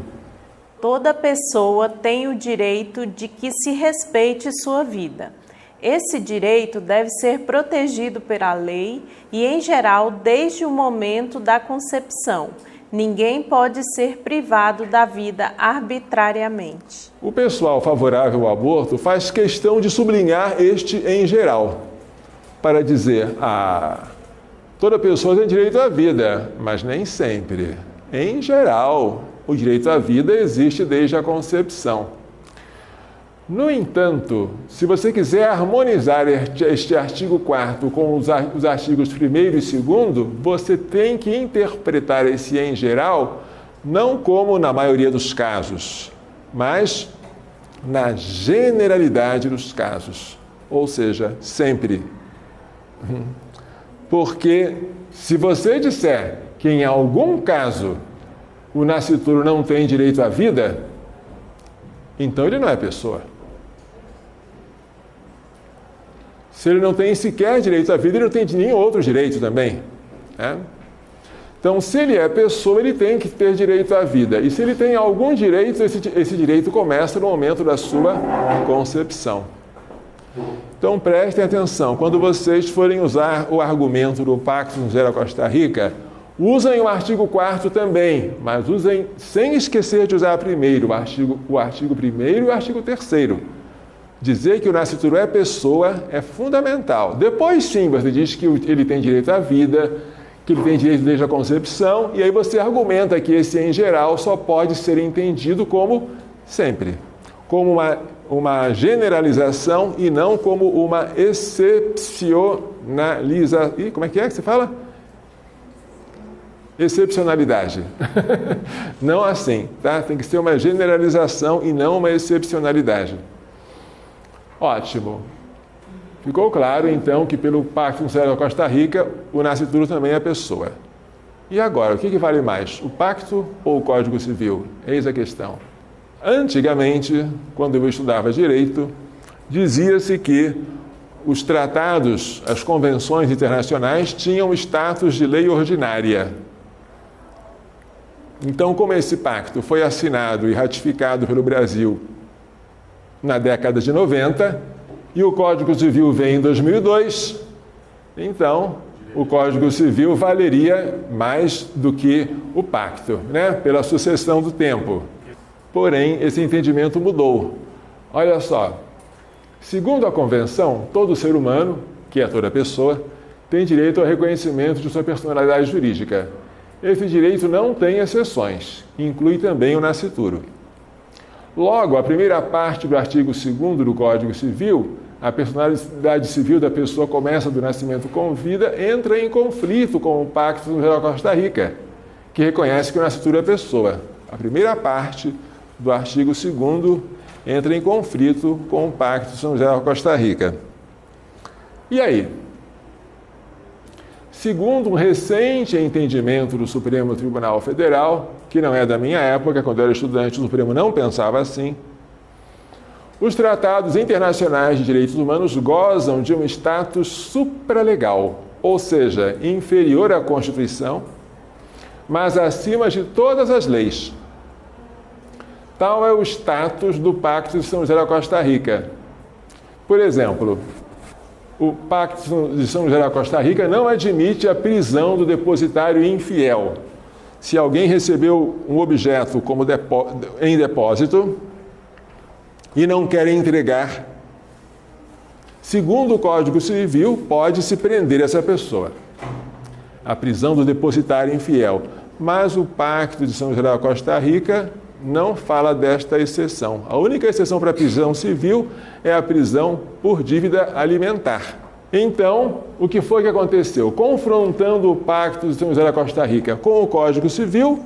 Toda pessoa tem o direito de que se respeite sua vida. Esse direito deve ser protegido pela lei e, em geral, desde o momento da concepção. Ninguém pode ser privado da vida arbitrariamente. O pessoal favorável ao aborto faz questão de sublinhar este em geral, para dizer, toda pessoa tem direito à vida, mas nem sempre. Em geral, o direito à vida existe desde a concepção. No entanto, se você quiser harmonizar este artigo 4º com os artigos 1º e 2º, você tem que interpretar esse em geral não como na maioria dos casos, mas na generalidade dos casos, ou seja, sempre. Porque se você disser que em algum caso o nascituro não tem direito à vida, então ele não é pessoa. Se ele não tem sequer direito à vida, ele não tem nenhum outro direito também. Né? Então, se ele é pessoa, ele tem que ter direito à vida. E se ele tem algum direito, esse direito começa no momento da sua concepção. Então, prestem atenção. Quando vocês forem usar o argumento do Pacto Sunt Serva Costa Rica, usem o artigo 4º também, mas usem sem esquecer de usar primeiro o artigo 1º e o artigo 3º. Dizer que o nascituro é pessoa é fundamental. Depois, sim, você diz que ele tem direito à vida, que ele tem direito desde a concepção, e aí você argumenta que esse em geral só pode ser entendido como sempre, como uma generalização e não como uma excepcionalização. Como é que você fala? Excepcionalidade. Não assim, tá? Tem que ser uma generalização e não uma excepcionalidade. Ótimo. Ficou claro, então, que pelo Pacto Sunt Serva Costa Rica, o nascituro também é pessoa. E agora, o que vale mais, o pacto ou o Código Civil? Eis a questão. Antigamente, quando eu estudava direito, dizia-se que os tratados, as convenções internacionais, tinham status de lei ordinária. Então, como esse pacto foi assinado e ratificado pelo Brasil na década de 90, e o Código Civil vem em 2002, então o Código Civil valeria mais do que o pacto, né? Pela sucessão do tempo. Porém, esse entendimento mudou. Olha só, segundo a Convenção, todo ser humano que é toda pessoa, tem direito ao reconhecimento de sua personalidade jurídica. Esse direito não tem exceções, inclui também o nascituro. Logo, a primeira parte do artigo 2º do Código Civil, a personalidade civil da pessoa começa do nascimento com vida, entra em conflito com o Pacto de São José da Costa Rica, que reconhece que o nascituro é pessoa. A primeira parte do artigo 2º entra em conflito com o Pacto de São José da Costa Rica. E aí? Segundo um recente entendimento do Supremo Tribunal Federal, que não é da minha época, quando eu era estudante, o Supremo não pensava assim, os tratados internacionais de direitos humanos gozam de um status supralegal, ou seja, inferior à Constituição, mas acima de todas as leis. Tal é o status do Pacto de São José da Costa Rica. Por exemplo, o Pacto de São José da Costa Rica não admite a prisão do depositário infiel. Se alguém recebeu um objeto como em depósito e não quer entregar, segundo o Código Civil, pode-se prender essa pessoa. A prisão do depositário infiel. Mas o Pacto de São José da Costa Rica não fala desta exceção. A única exceção para a prisão civil é a prisão por dívida alimentar. Então, o que foi que aconteceu? Confrontando o Pacto de São José da Costa Rica com o Código Civil,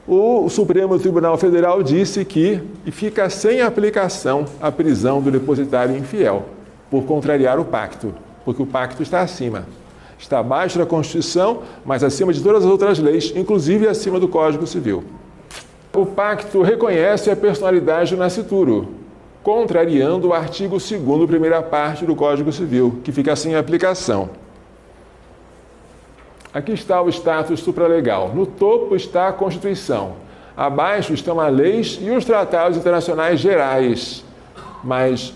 o Supremo Tribunal Federal disse que fica sem aplicação a prisão do depositário infiel, por contrariar o pacto, porque o pacto está acima. Está abaixo da Constituição, mas acima de todas as outras leis, inclusive acima do Código Civil. O pacto reconhece a personalidade do nascituro, contrariando o artigo 2º, primeira parte do Código Civil, que fica sem aplicação. Aqui está o status supralegal. No topo está a Constituição. Abaixo estão as leis e os tratados internacionais gerais. Mas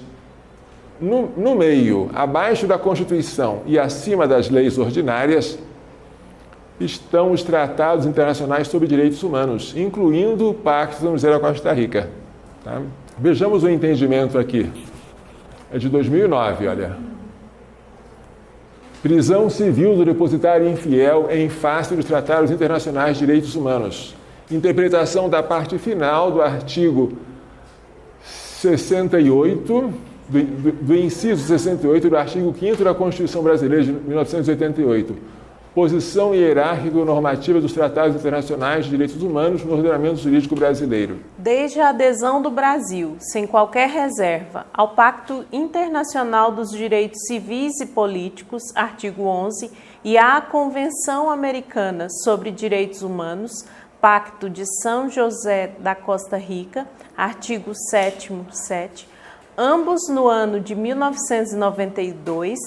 no meio, abaixo da Constituição e acima das leis ordinárias, estão os tratados internacionais sobre direitos humanos, incluindo o Pacto de São José da Costa Rica. Tá? Vejamos o entendimento aqui. É de 2009, olha. Prisão civil do depositário infiel em face dos tratados internacionais de direitos humanos. Interpretação da parte final do artigo 68, do inciso 68 do artigo 5º da Constituição Brasileira de 1988. Posição hierárquica normativa dos tratados internacionais de direitos humanos no ordenamento jurídico brasileiro. Desde a adesão do Brasil, sem qualquer reserva, ao Pacto Internacional dos Direitos Civis e Políticos, artigo 11, e à Convenção Americana sobre Direitos Humanos, Pacto de São José da Costa Rica, artigo 7º, 7, ambos no ano de 1992,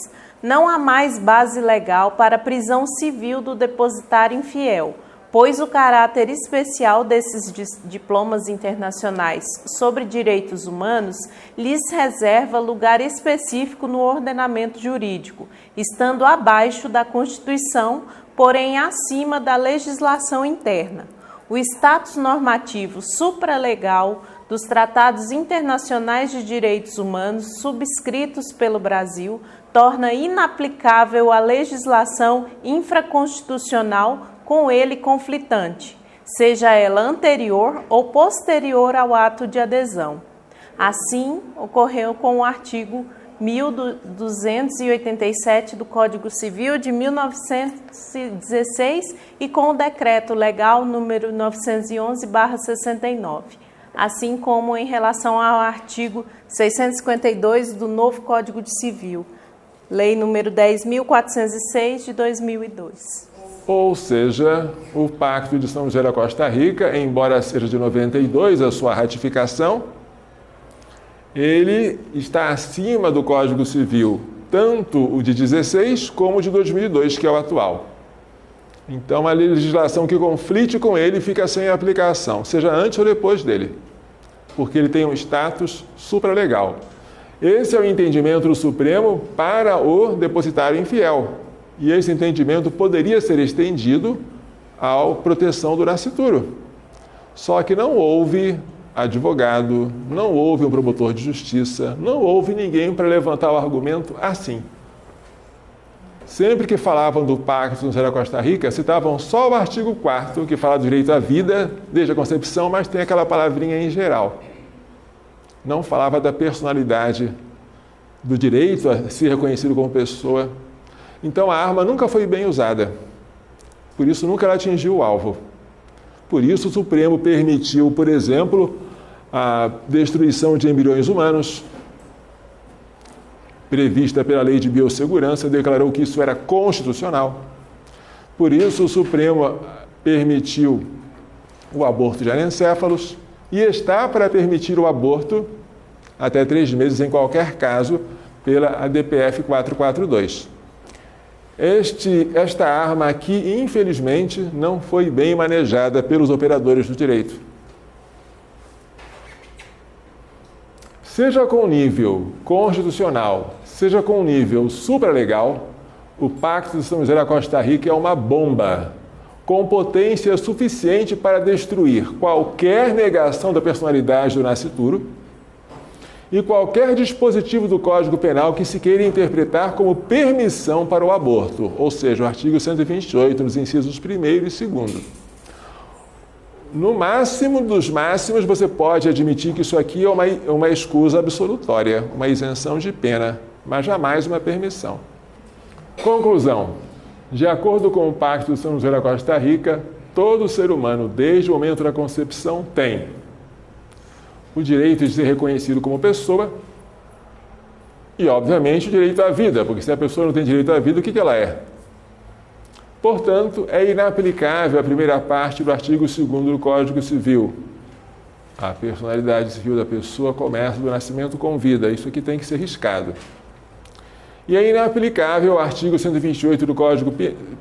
não há mais base legal para a prisão civil do depositário infiel, pois o caráter especial desses diplomas internacionais sobre direitos humanos lhes reserva lugar específico no ordenamento jurídico, estando abaixo da Constituição, porém acima da legislação interna. O status normativo supralegal dos tratados internacionais de direitos humanos subscritos pelo Brasil torna inaplicável a legislação infraconstitucional com ele conflitante, seja ela anterior ou posterior ao ato de adesão. Assim, ocorreu com o artigo 1287 do Código Civil de 1916 e com o Decreto Legal número 911/69, assim como em relação ao artigo 652 do novo Código Civil, Lei número 10.406 de 2002. Ou seja, o Pacto de São José da Costa Rica, embora seja de 92 a sua ratificação, ele está acima do Código Civil, tanto o de 16 como o de 2002, que é o atual. Então, a legislação que conflite com ele fica sem aplicação, seja antes ou depois dele, porque ele tem um status supralegal. Esse é o entendimento do Supremo para o depositário infiel. E esse entendimento poderia ser estendido à proteção do nascituro. Só que não houve advogado, não houve um promotor de justiça, não houve ninguém para levantar o argumento assim. sempre que falavam do Pacto São José da Costa Rica, citavam só o artigo 4º, que fala do direito à vida desde a concepção, mas tem aquela palavrinha em geral. Não falava da personalidade, do direito a ser reconhecido como pessoa. Então a arma nunca foi bem usada. Por isso nunca ela atingiu o alvo. Por isso o Supremo permitiu, por exemplo, a destruição de embriões humanos, prevista pela Lei de Biossegurança, declarou que isso era constitucional. Por isso o Supremo permitiu o aborto de anencéfalos e está para permitir o aborto até 3 meses em qualquer caso pela ADPF 442. Esta arma aqui, infelizmente, não foi bem manejada pelos operadores do direito. Seja com nível constitucional, seja com nível supralegal, o Pacto de São José da Costa Rica é uma bomba com potência suficiente para destruir qualquer negação da personalidade do nascituro e qualquer dispositivo do Código Penal que se queira interpretar como permissão para o aborto, ou seja, o artigo 128, nos incisos 1º e 2º. No máximo dos máximos, você pode admitir que isso aqui é uma escusa absolutória, uma isenção de pena, mas jamais uma permissão. Conclusão. De acordo com o Pacto de São José da Costa Rica, todo ser humano, desde o momento da concepção, tem o direito de ser reconhecido como pessoa e, obviamente, o direito à vida, porque se a pessoa não tem direito à vida, o que ela é? Portanto, é inaplicável a primeira parte do artigo 2º do Código Civil. A personalidade civil da pessoa começa do nascimento com vida. Isso aqui tem que ser riscado. E é inaplicável o artigo 128 do Código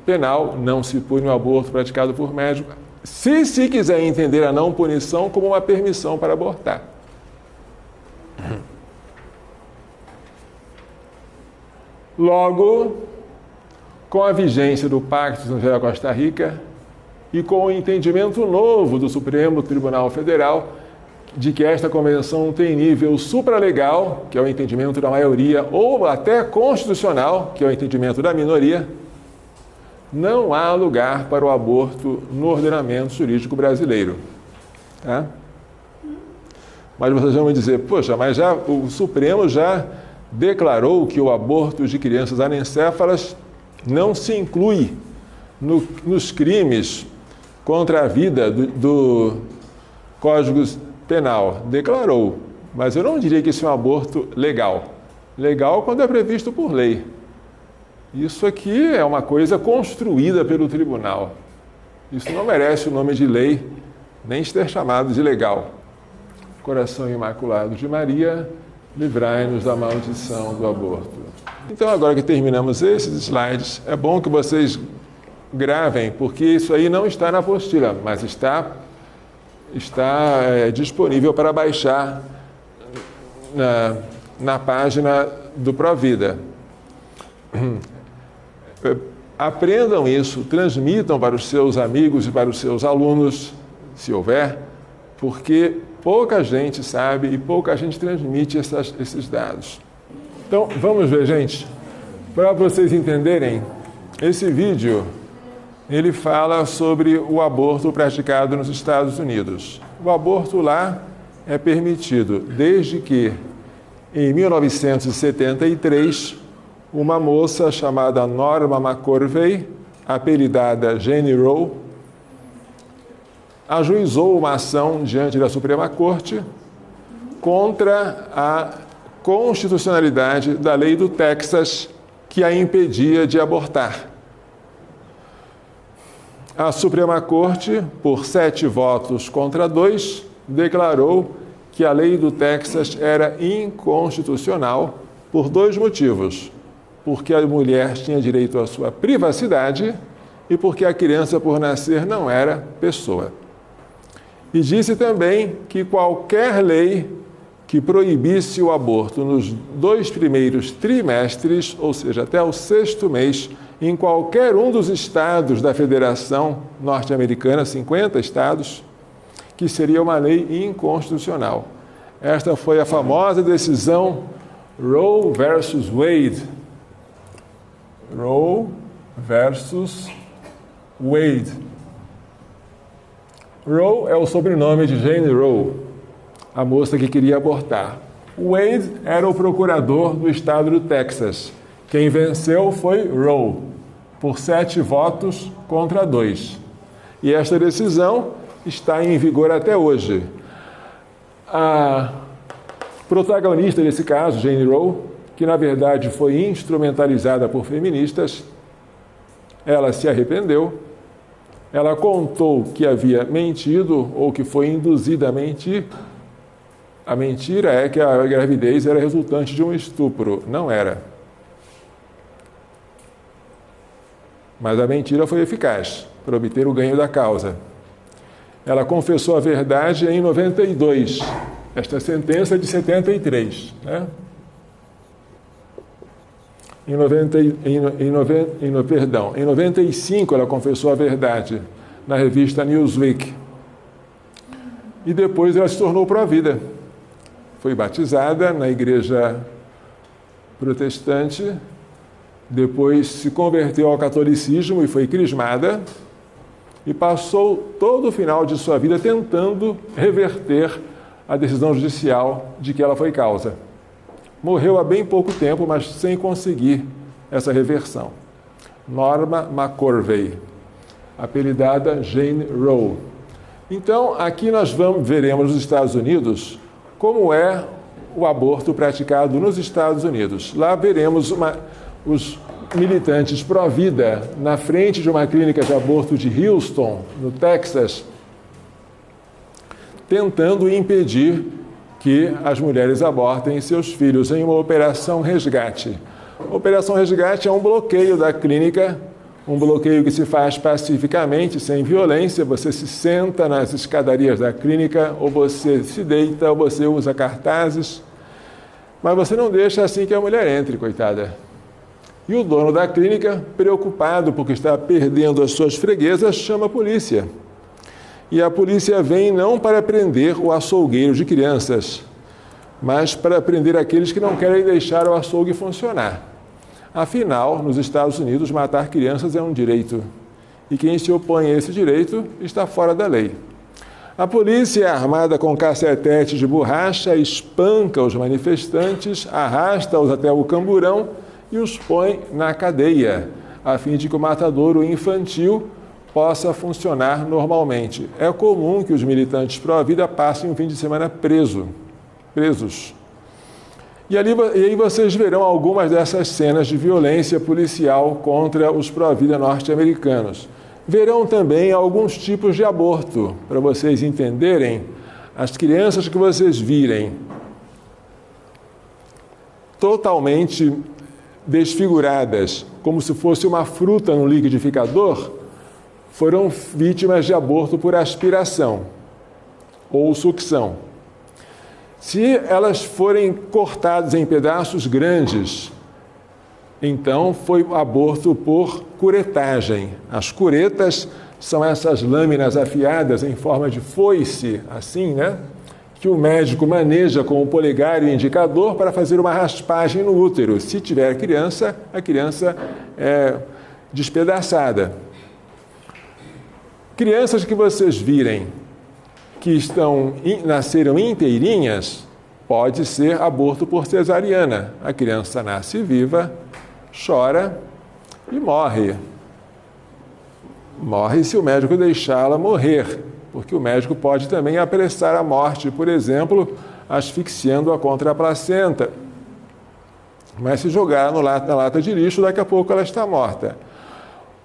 Penal, não se pune o aborto praticado por médico, se quiser entender a não punição como uma permissão para abortar. Logo, com a vigência do Pacto de São José da Costa Rica e com o entendimento novo do Supremo Tribunal Federal de que esta convenção tem nível supralegal, que é o entendimento da maioria, ou até constitucional, que é o entendimento da minoria, não há lugar para o aborto no ordenamento jurídico brasileiro. Tá? Mas vocês vão me dizer, poxa, mas o Supremo já declarou que o aborto de crianças anencéfalas não se inclui nos crimes contra a vida do Código Penal. Declarou, mas eu não diria que isso é um aborto legal. Legal quando é previsto por lei. Isso aqui é uma coisa construída pelo tribunal. Isso não merece o nome de lei, nem ser chamado de legal. Coração Imaculado de Maria, livrai-nos da maldição do aborto. Então, agora que terminamos esses slides, é bom que vocês gravem, porque isso aí não está na apostila, mas está disponível para baixar na página do Provida. Aprendam isso, transmitam para os seus amigos e para os seus alunos, se houver, porque pouca gente sabe e pouca gente transmite esses dados. Então, vamos ver, gente. Para vocês entenderem, esse vídeo, ele fala sobre o aborto praticado nos Estados Unidos. O aborto lá é permitido desde que, em 1973, uma moça chamada Norma McCorvey, apelidada Jane Roe, ajuizou uma ação diante da Suprema Corte contra a constitucionalidade da lei do Texas que a impedia de abortar. A Suprema Corte, por 7 votos contra 2, declarou que a lei do Texas era inconstitucional por 2 motivos. Porque a mulher tinha direito à sua privacidade e porque a criança, por nascer, não era pessoa. E disse também que qualquer lei que proibisse o aborto nos 2 primeiros trimestres, ou seja, até o 6º mês, em qualquer um dos estados da Federação Norte-Americana, 50 estados, que seria uma lei inconstitucional. Esta foi a famosa decisão Roe versus Wade. Roe versus Wade. Roe é o sobrenome de Jane Roe, a moça que queria abortar. Wade era o procurador do estado do Texas. Quem venceu foi Roe, por 7 votos contra 2. E esta decisão está em vigor até hoje. A protagonista desse caso, Jane Roe, que na verdade foi instrumentalizada por feministas, ela se arrependeu, ela contou que havia mentido ou que foi induzida a mentir. A mentira é que a gravidez era resultante de um estupro. Não era. Mas a mentira foi eficaz para obter o ganho da causa. Ela confessou a verdade em 92. Esta sentença é de 73, né? Em 95 ela confessou a verdade na revista Newsweek. E depois ela se tornou pró-vida. Foi batizada na igreja protestante, depois se converteu ao catolicismo e foi crismada, e passou todo o final de sua vida tentando reverter a decisão judicial de que ela foi causa. Morreu há bem pouco tempo, mas sem conseguir essa reversão. Norma McCorvey, apelidada Jane Roe. Então, aqui nós veremos nos Estados Unidos como é o aborto praticado nos Estados Unidos. Lá veremos os militantes pró-vida na frente de uma clínica de aborto de Houston, no Texas, tentando impedir que as mulheres abortem seus filhos em uma operação resgate. A operação resgate é um bloqueio da clínica, um bloqueio que se faz pacificamente, sem violência. Você se senta nas escadarias da clínica, ou você se deita, ou você usa cartazes, mas você não deixa assim que a mulher entre, coitada. E o dono da clínica, preocupado porque está perdendo as suas freguesas, chama a polícia. E a polícia vem não para prender o açougueiro de crianças, mas para prender aqueles que não querem deixar o açougue funcionar. Afinal, nos Estados Unidos, matar crianças é um direito. E quem se opõe a esse direito está fora da lei. A polícia, armada com cacetete de borracha, espanca os manifestantes, arrasta-os até o camburão e os põe na cadeia, a fim de que o matadouro infantil possa funcionar normalmente. É comum que os militantes pró-vida passem um fim de semana presos. E aí vocês verão algumas dessas cenas de violência policial contra os pró-vida norte-americanos. Verão também alguns tipos de aborto, para vocês entenderem. As crianças que vocês virem totalmente desfiguradas, como se fosse uma fruta no liquidificador, foram vítimas de aborto por aspiração ou sucção. Se elas forem cortadas em pedaços grandes, então foi aborto por curetagem. As curetas são essas lâminas afiadas em forma de foice, assim, né? Que o médico maneja com o polegar e o indicador para fazer uma raspagem no útero. Se tiver criança, a criança é despedaçada. Crianças que vocês virem que nasceram inteirinhas, pode ser aborto por cesariana. A criança nasce viva, chora e morre. Morre se o médico deixá-la morrer, porque o médico pode também apressar a morte, por exemplo, asfixiando-a contra a placenta. Mas se jogar na lata de lixo, daqui a pouco ela está morta.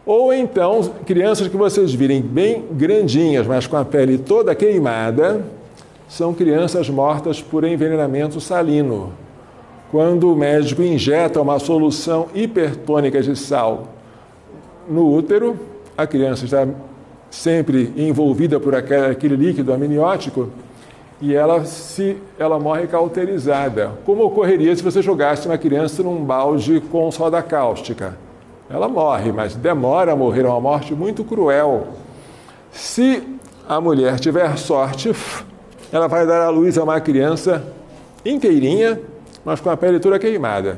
Ou então, crianças que vocês virem bem grandinhas, mas com a pele toda queimada, são crianças mortas por envenenamento salino. Quando o médico injeta uma solução hipertônica de sal no útero, a criança está sempre envolvida por aquele líquido amniótico e ela morre cauterizada, como ocorreria se você jogasse uma criança num balde com soda cáustica. Ela morre, mas demora a morrer, é uma morte muito cruel. Se a mulher tiver sorte, ela vai dar à luz a uma criança inteirinha, mas com a pele toda queimada.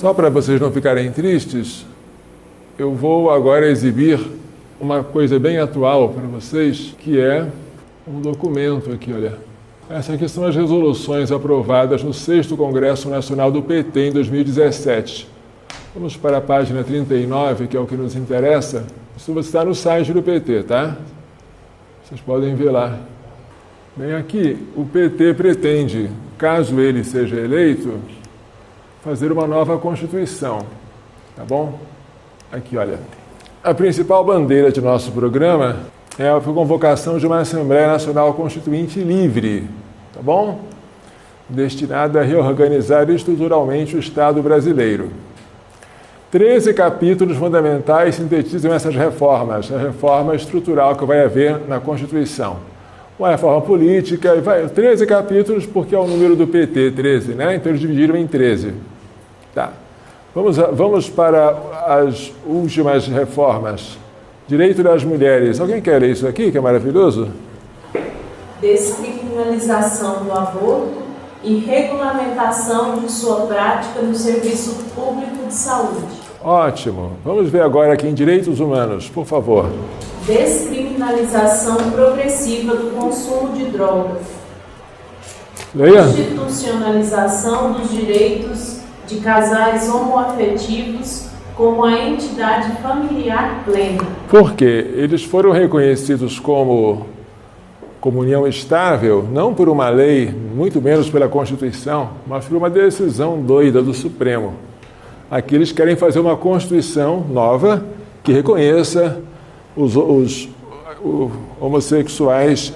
Só para vocês não ficarem tristes, eu vou agora exibir uma coisa bem atual para vocês, que é um documento aqui, olha. Essas aqui são as resoluções aprovadas no 6º Congresso Nacional do PT em 2017. Vamos para a página 39, que é o que nos interessa. Isso está no site do PT, tá? Vocês podem ver lá. Bem, aqui o PT pretende, caso ele seja eleito, fazer uma nova Constituição, tá bom? Aqui, olha. A principal bandeira de nosso programa é a convocação de uma Assembleia Nacional Constituinte livre, tá bom? Destinada a reorganizar estruturalmente o Estado brasileiro. 13 capítulos fundamentais sintetizam essas reformas, a reforma estrutural que vai haver na Constituição. Uma reforma política, 13 capítulos porque é o número do PT, 13, né? Então eles dividiram em 13. Tá. Vamos para as últimas reformas. Direito das mulheres. Alguém quer ler isso aqui, que é maravilhoso? Descriminalização do aborto e regulamentação de sua prática no serviço público de saúde. Ótimo. Vamos ver agora aqui em direitos humanos, por favor. Descriminalização progressiva do consumo de drogas. Leia. Institucionalização dos direitos de casais homoafetivos como a entidade familiar plena. Por quê? Eles foram reconhecidos como união estável, não por uma lei, muito menos pela Constituição, mas por uma decisão doida do Supremo. Aqui eles querem fazer uma Constituição nova que reconheça os homossexuais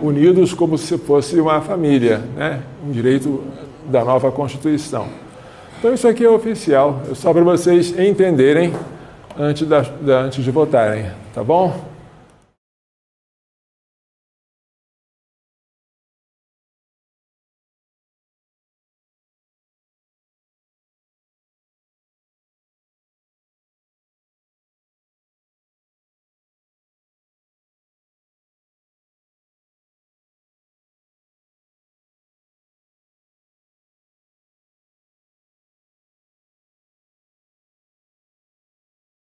unidos como se fosse uma família, né? Um direito da nova Constituição. Então isso aqui é oficial, é só para vocês entenderem antes de votarem, tá bom?